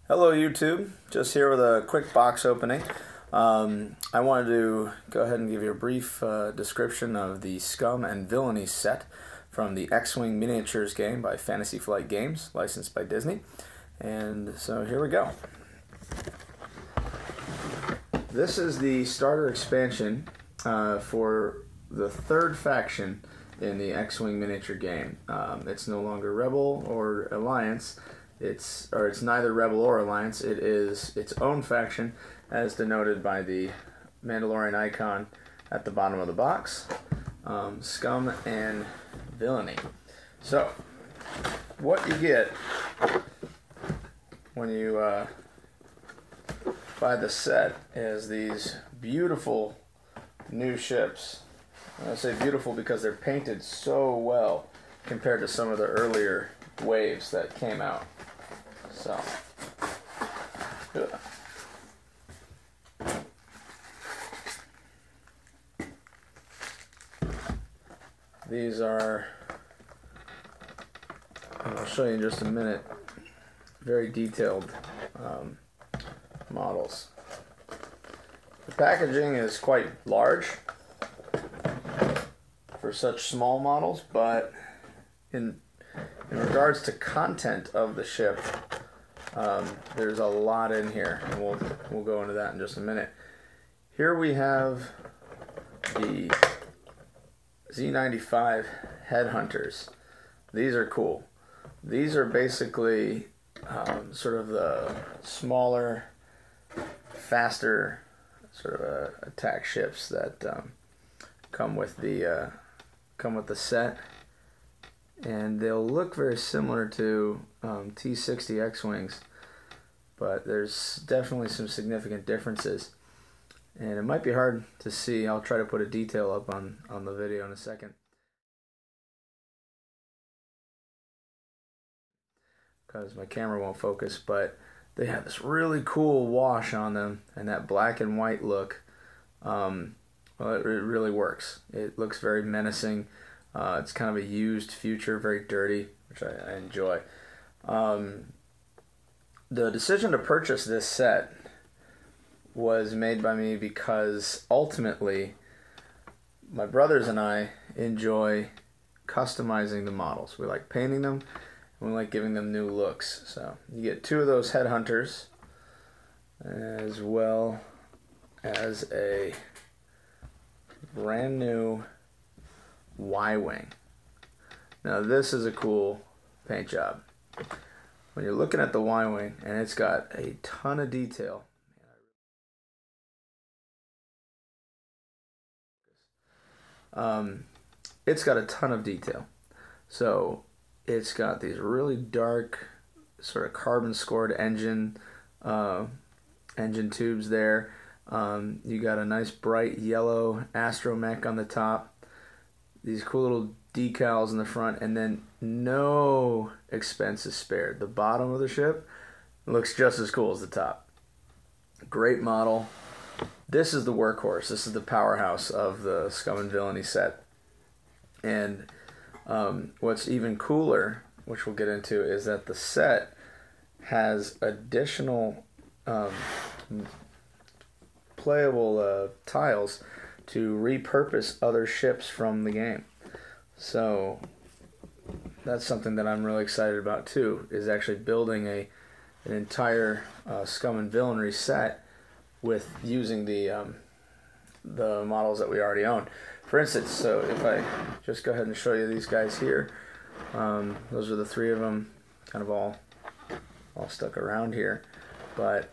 Hello YouTube, just here with a quick box opening. I wanted to go ahead and give you a brief description of the Scum and Villainy set from the X-Wing miniatures game by Fantasy Flight Games, licensed by Disney. And so here we go. This is the starter expansion for the third faction in the X-Wing miniature game. It's no longer Rebel or Alliance. It's neither Rebel or Alliance. It is its own faction, as denoted by the Mandalorian icon at the bottom of the box. Scum and Villainy. So, what you get when you buy the set is these beautiful new ships. I say beautiful because they're painted so well compared to some of the earlier waves that came out. So, these are, I'll show you in just a minute, very detailed models. The packaging is quite large for such small models, but in regards to content of the ship, there's a lot in here, and we'll go into that in just a minute. Here we have the Z95 headhunters. These are cool. These are basically sort of the smaller, faster sort of attack ships that come with the set, and they'll look very similar to T60 X-Wings, but there's definitely some significant differences, and it might be hard to see. I'll try to put a detail up on the video in a second, because my camera won't focus, but they have this really cool wash on them, and that black and white look, well, it really works. It looks very menacing. It's kind of a used future, very dirty, which I enjoy. The decision to purchase this set was made by me because ultimately my brothers and I enjoy customizing the models. We like painting them, and we like giving them new looks. So you get two of those headhunters, as well as a brand new Y-Wing. Now this is a cool paint job. When you're looking at the Y-Wing, and it's got a ton of detail. It's got a ton of detail. So it's got these really dark, sort of carbon scored engine tubes there. You got a nice bright yellow astromech on the top. These cool little decals in the front, and then no expense is spared. The bottom of the ship looks just as cool as the top. Great model. This is the workhorse. This is the powerhouse of the Scum and Villainy set. And what's even cooler, which we'll get into, is that the set has additional playable tiles to repurpose other ships from the game. So that's something that I'm really excited about too, is actually building an entire Scum and Villainy set with using the models that we already own. For instance, so if I just go ahead and show you these guys here, those are the three of them, kind of all stuck around here. But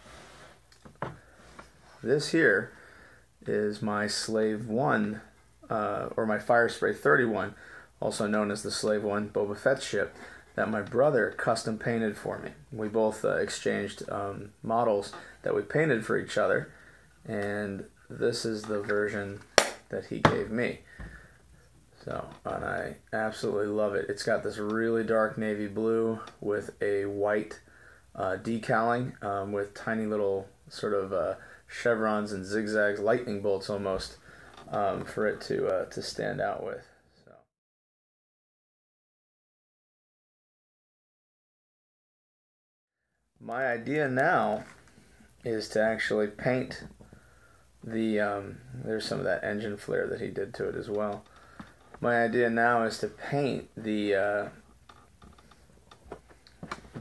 this here is my Slave 1, or my Fire Spray 31, also known as the Slave 1 Boba Fett ship, that my brother custom painted for me. We both exchanged models that we painted for each other, and this is the version that he gave me. So, and I absolutely love it. It's got this really dark navy blue with a white decaling, with tiny little sort of chevrons and zigzags, lightning bolts almost, for it to stand out with. So My idea now is to actually paint the, there's some of that engine flare that he did to it as well. My idea now is to paint the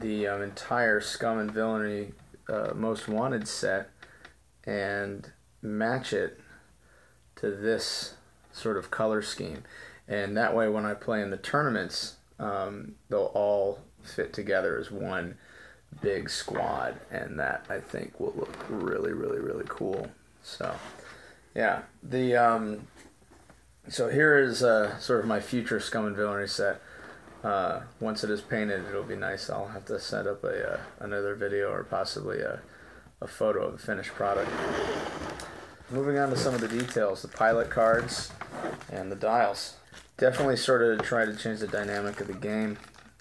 entire Scum and Villainy Most Wanted set and match it to this sort of color scheme. And that way when I play in the tournaments, they'll all fit together as one big squad, and that I think will look really, really, really cool. So yeah, so here is sort of my future Scum and Villainy set. Once it is painted, it'll be nice. I'll have to set up another video or possibly a photo of the finished product. Moving on to some of the details, the pilot cards and the dials. Definitely sort of try to change the dynamic of the game,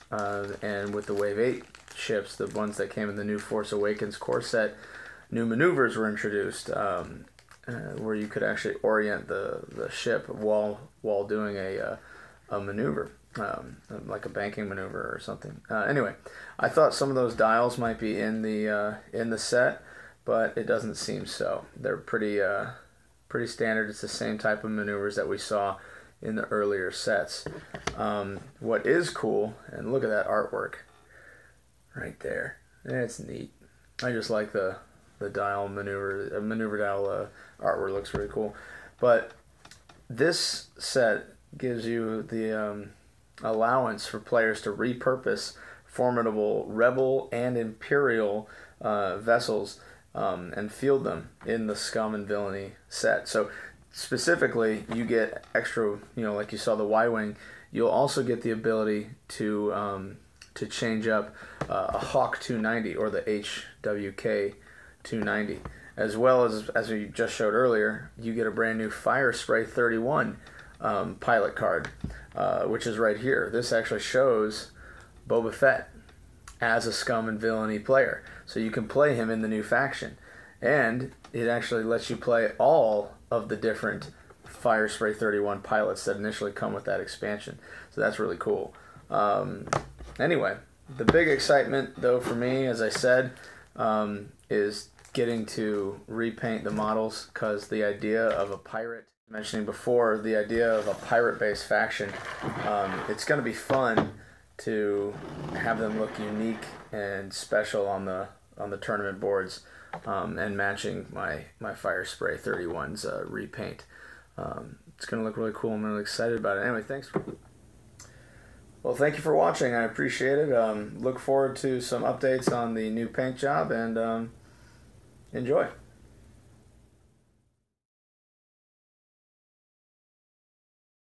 and with the Wave 8 ships, the ones that came in the new Force Awakens core set, new maneuvers were introduced, where you could actually orient the ship while doing a maneuver, like a banking maneuver or something. Anyway, I thought some of those dials might be in the set, but it doesn't seem so. They're pretty standard. It's the same type of maneuvers that we saw in the earlier sets. What is cool, and look at that artwork right there. It's neat. I just like the dial maneuver dial artwork. Looks really cool. But this set gives you the allowance for players to repurpose formidable Rebel and Imperial vessels and field them in the Scum and Villainy set. So specifically, you get extra, like you saw the Y-Wing, you'll also get the ability to change up a Hawk 290 or the HWK 290. As well as we just showed earlier, you get a brand new Fire Spray 31 pilot card, which is right here. This actually shows Boba Fett as a Scum and Villainy player. So you can play him in the new faction. And it actually lets you play all of the different Fire Spray 31 pilots that initially come with that expansion. So that's really cool. Anyway, the big excitement, though, for me, as I said, is getting to repaint the models, because the idea of a pirate, mentioning before, the idea of a pirate-based faction, it's going to be fun to have them look unique and special on the tournament boards, and matching my Fire Spray 31's repaint. It's going to look really cool. I'm really excited about it. Anyway, thanks. Well, thank you for watching. I appreciate it. Look forward to some updates on the new paint job, and enjoy.